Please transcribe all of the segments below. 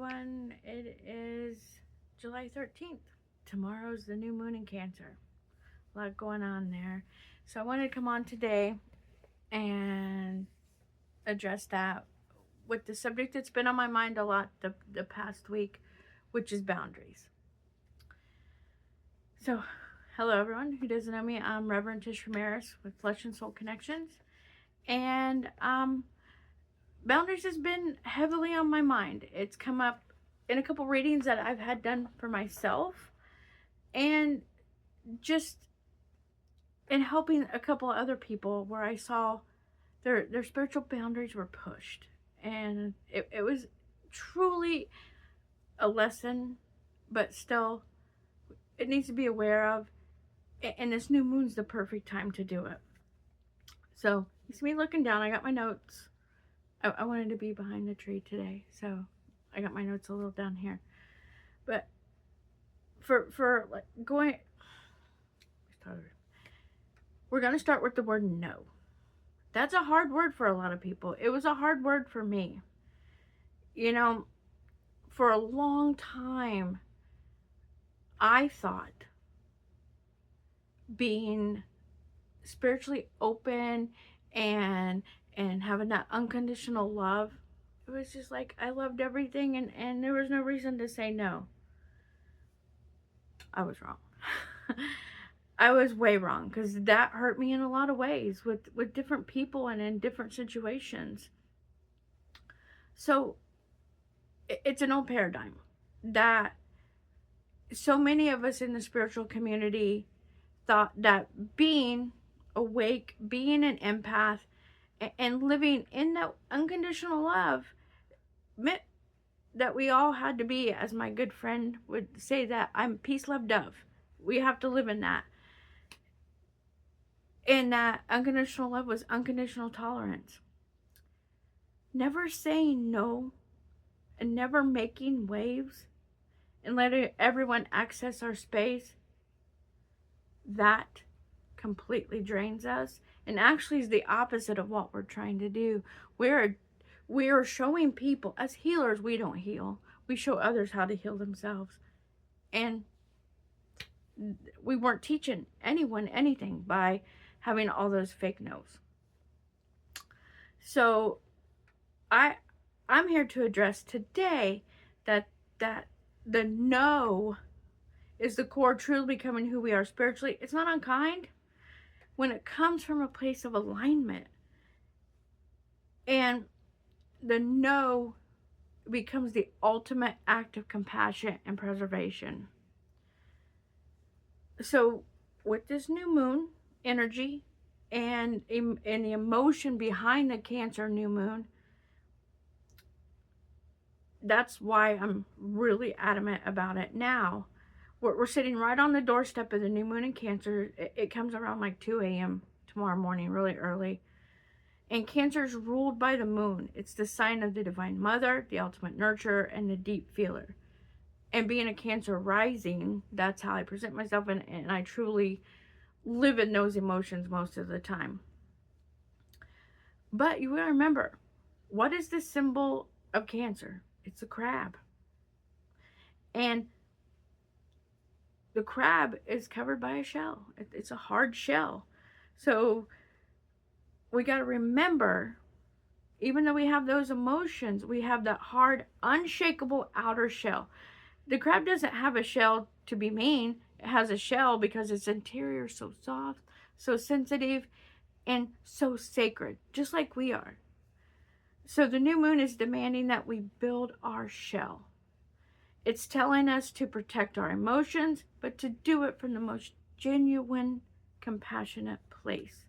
everyone. It is July 13th. Tomorrow's the new moon in Cancer. A lot going on there. So I wanted to come on today and address that with the subject that's been on my mind a lot the past week, which is boundaries. So, hello everyone who doesn't know me. I'm Reverend Tish Ramirez with Flesh and Soul Connections. And boundaries has been heavily on my mind. It's come up in a couple readings that I've had done for myself, and just in helping a couple other people where I saw their spiritual boundaries were pushed. And it was truly a lesson, but still it needs to be aware of, and this new moon's the perfect time to do it. So you see me looking down. I got my notes. I wanted to be behind the tree today, so I got my notes a little down here. But for like going, we're going to start with the word no. That's a hard word for a lot of people. It was a hard word for me. You know, for a long time, I thought being spiritually open and having that unconditional love, it was just like I loved everything, and there was no reason to say no. I was wrong. I was way wrong, because that hurt me in a lot of ways with different people and in different situations. So it's an old paradigm that so many of us in the spiritual community thought that being awake, being an empath, and living in that unconditional love meant that we all had to be, as my good friend would say, that I'm peace, love, dove. We have to live in that. And that unconditional love was unconditional tolerance. Never saying no and never making waves and letting everyone access our space, that completely drains us, and actually is the opposite of what we're trying to do. We're showing people, as healers, we don't heal. We show others how to heal themselves. And we weren't teaching anyone anything by having all those fake no's. So I'm here to address today that the no is the core truly becoming who we are spiritually. It's not unkind when it comes from a place of alignment. And the no becomes the ultimate act of compassion and preservation. So with this new moon energy and the emotion behind the Cancer new moon, that's why I'm really adamant about it now. We're sitting right on the doorstep of the new moon in Cancer. It comes around like 2 a.m. tomorrow morning, really early. And Cancer is ruled by the moon. It's the sign of the Divine Mother, the ultimate nurturer, and the deep feeler. And being a Cancer rising, that's how I present myself, and I truly live in those emotions most of the time. But you gotta remember, what is the symbol of Cancer? It's a crab. And the crab is covered by a shell. It's a hard shell. So we got to remember, even though we have those emotions, we have that hard, unshakable outer shell. The crab doesn't have a shell to be mean. It has a shell because its interior is so soft, so sensitive, and so sacred, just like we are. So the new moon is demanding that we build our shell. It's telling us to protect our emotions, but to do it from the most genuine, compassionate place.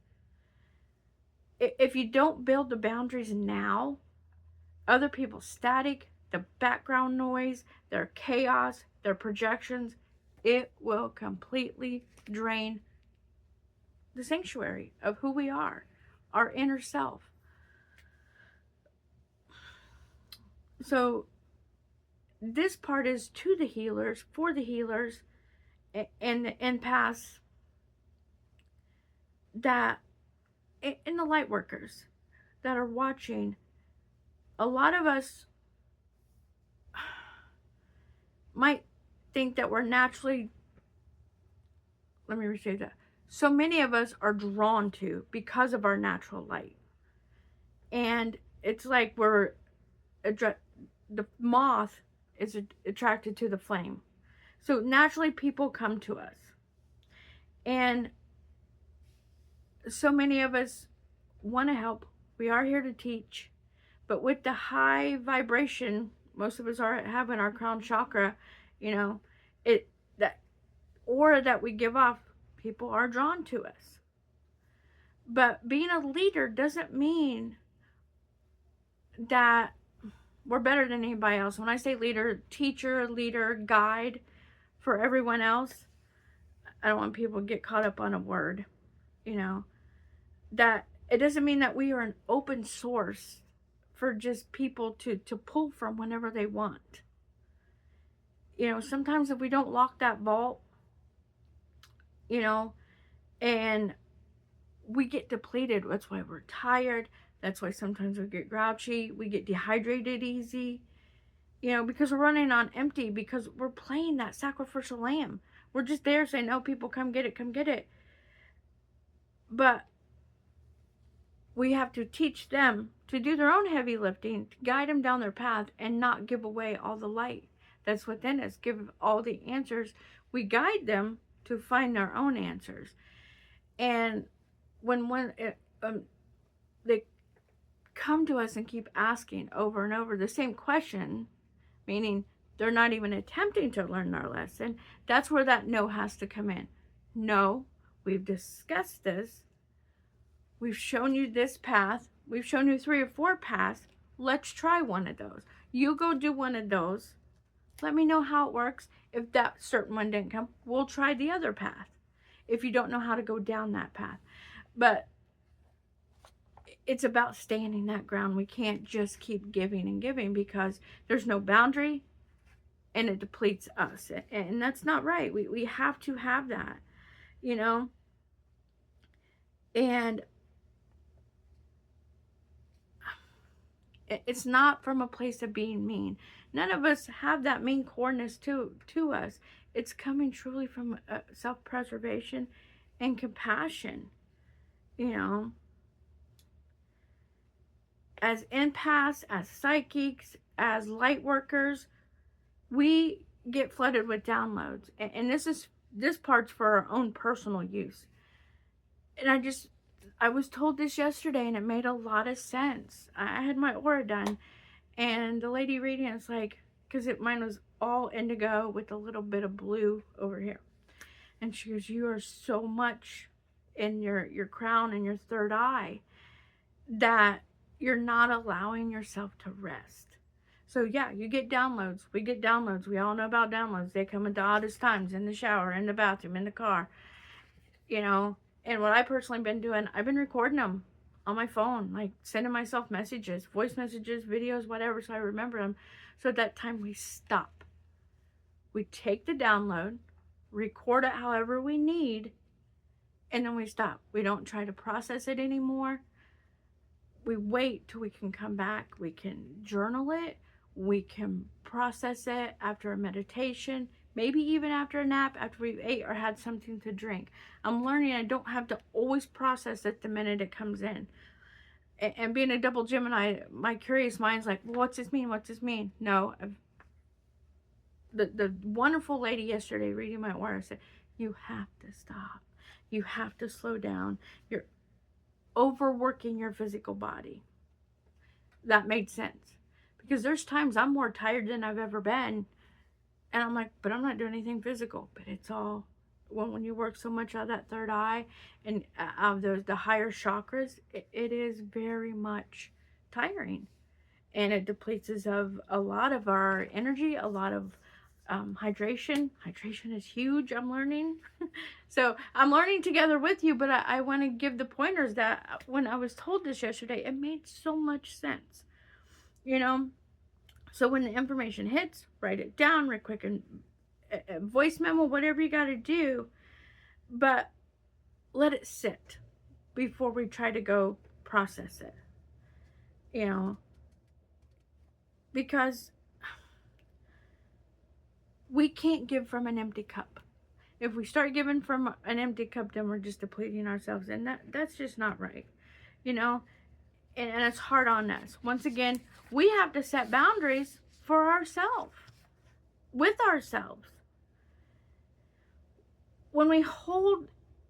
If you don't build the boundaries now, other people's static, the background noise, their chaos, their projections, it will completely drain the sanctuary of who we are, our inner self. So this part is to the healers, for the healers, and the empaths, that, and the light workers that are watching. A lot of us, think that we're naturally, let me restate that. So many of us are drawn to because of our natural light. And it's like the moth is attracted to the flame. So naturally people come to us. And so many of us want to help. We are here to teach. But with the high vibration most of us have in our crown chakra, that aura that we give off, people are drawn to us. But being a leader doesn't mean that we're better than anybody else. When I say leader, teacher, leader, guide for everyone else, I don't want people to get caught up on a word, that it doesn't mean that we are an open source for just people to pull from whenever they want. Sometimes if we don't lock that vault, and we get depleted. That's why we're tired. That's why sometimes we get grouchy. We get dehydrated easy, because we're running on empty, because we're playing that sacrificial lamb. We're just there saying, no, people, come get it, come get it. But we have to teach them to do their own heavy lifting, to guide them down their path, and not give away all the light that's within us. Give all the answers. We guide them to find their own answers. And when they come to us and keep asking over and over the same question, meaning they're not even attempting to learn our lesson, that's where that no has to come in. No, we've discussed this. We've shown you this path. We've shown you 3 or 4 paths. Let's try one of those. You go do one of those. Let me know how it works. If that certain one didn't come, we'll try the other path. If you don't know how to go down that path. But it's about standing that ground. We can't just keep giving and giving, because there's no boundary and it depletes us. And that's not right. We have to have that, And it's not from a place of being mean. None of us have that mean coreness to us. It's coming truly from self-preservation and compassion. As empaths, as psychics, as light workers, we get flooded with downloads. And this part's for our own personal use. And I was told this yesterday, and it made a lot of sense. I had my aura done, and the lady reading it's like, because mine was all indigo with a little bit of blue over here. And she goes, you are so much in your crown and your third eye that you're not allowing yourself to rest. So yeah, you get downloads. We get downloads. We all know about downloads. They come at the oddest times, in the shower, in the bathroom, in the car, And what I personally been doing, I've been recording them on my phone, like sending myself messages, voice messages, videos, whatever, so I remember them. So at that time we stop. We take the download, record it however we need, and then we stop. We don't try to process it anymore. We wait till we can come back. We can journal it. We can process it after a meditation. Maybe even after a nap, after we've ate or had something to drink. I'm learning I don't have to always process it the minute it comes in. And being a double Gemini, my curious mind's like, well, what's this mean? What's this mean? No. The wonderful lady yesterday reading my aura said, you have to stop. You have to slow down. You're overworking your physical body. That made sense. Because there's times I'm more tired than I've ever been. And I'm like, but I'm not doing anything physical. But it's all, when you work so much out of that third eye and of the higher chakras, it is very much tiring. And it depletes us of a lot of our energy, a lot of hydration. Hydration is huge, I'm learning. So I'm learning together with you, but I want to give the pointers that when I was told this yesterday, it made so much sense. So when the information hits, write it down real quick, and voice memo, whatever you got to do, but let it sit before we try to go process it, because we can't give from an empty cup. If we start giving from an empty cup, then we're just depleting ourselves, and that's just not right, you know. And it's hard on us. Once again, we have to set boundaries for ourselves, with ourselves. When we hold,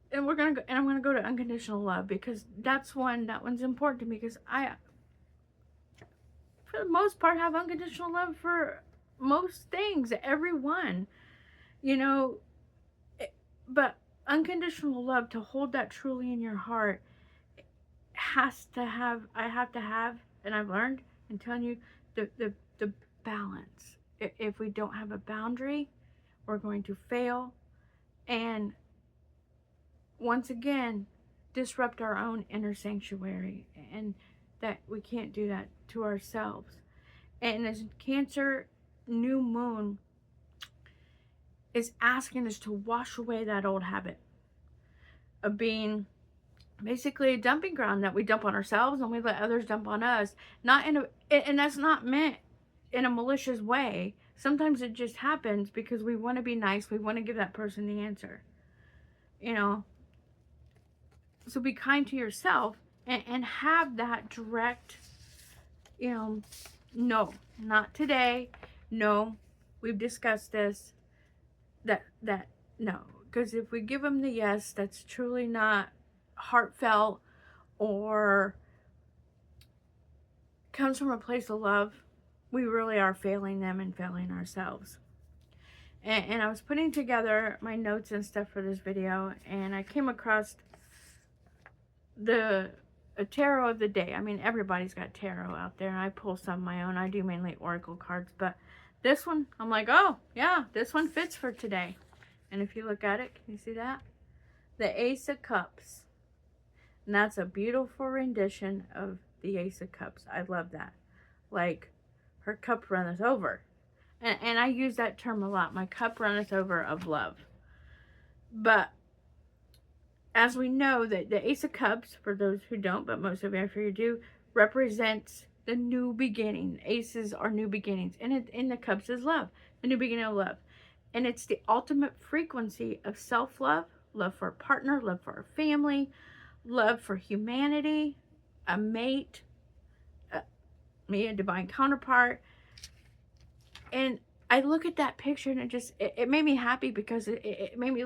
and I'm gonna go to unconditional love, because that one's important to me, because I, for the most part, have unconditional love for most things, everyone, you know. But unconditional love, to hold that truly in your heart, I have to have, and I've learned, and telling you, the balance. If we don't have a boundary, we're going to fail, and once again, disrupt our own inner sanctuary, and that we can't do that to ourselves. And as Cancer new moon is asking us to wash away that old habit of being basically a dumping ground, that we dump on ourselves and we let others dump on us. And that's not meant in a malicious way. Sometimes it just happens because we want to be nice. We want to give that person the answer, you know. So be kind to yourself, and have that direct, you know, no, not today. No, we've discussed this. That no, because if we give them the yes, that's truly not heartfelt or comes from a place of love, we really are failing them and failing ourselves. And I was putting together my notes and stuff for this video, and I came across a tarot of the day. I mean, everybody's got tarot out there, and I pull some of my own. I do mainly oracle cards, but this one, I'm like, oh yeah, this one fits for today. And if you look at it, can you see that? The Ace of Cups. And that's a beautiful rendition of the Ace of Cups. I love that. Like, her cup runneth over. And I use that term a lot. My cup runneth over of love. But as we know, that the Ace of Cups, for those who don't, but most of you do, represents the new beginning. Aces are new beginnings. And in the cups is love. The new beginning of love. And it's the ultimate frequency of self-love, love for a partner, love for a family, love for humanity, a mate, a divine counterpart. And I look at that picture, and it made me happy, because it made me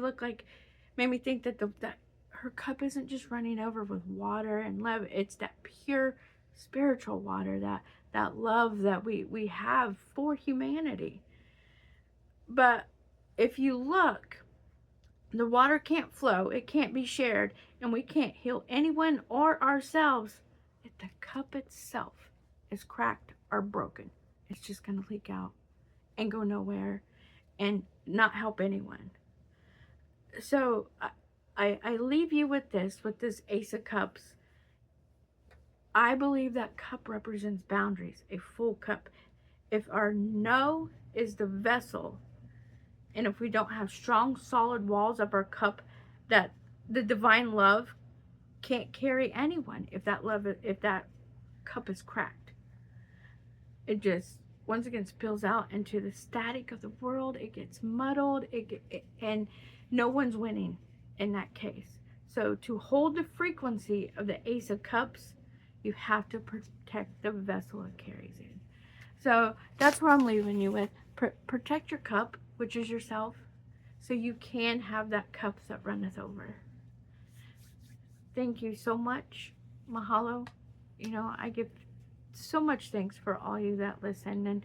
made me think that that her cup isn't just running over with water and love. It's that pure spiritual water, that love that we have for humanity. But if you look, the water can't flow, it can't be shared, and we can't heal anyone or ourselves if the cup itself is cracked or broken. It's just going to leak out and go nowhere and not help anyone. So I leave you with this Ace of Cups. I believe that cup represents boundaries, a full cup. If our no is the vessel, and if we don't have strong, solid walls of our cup, that the divine love can't carry anyone. If that cup is cracked, it just once again spills out into the static of the world. It gets muddled. And no one's winning in that case. So to hold the frequency of the Ace of Cups, you have to protect the vessel it carries in. So that's what I'm leaving you with. Protect your cup, which is yourself, so you can have that cup that runneth over. Thank you so much. Mahalo. You know, I give so much thanks for all you that listen, and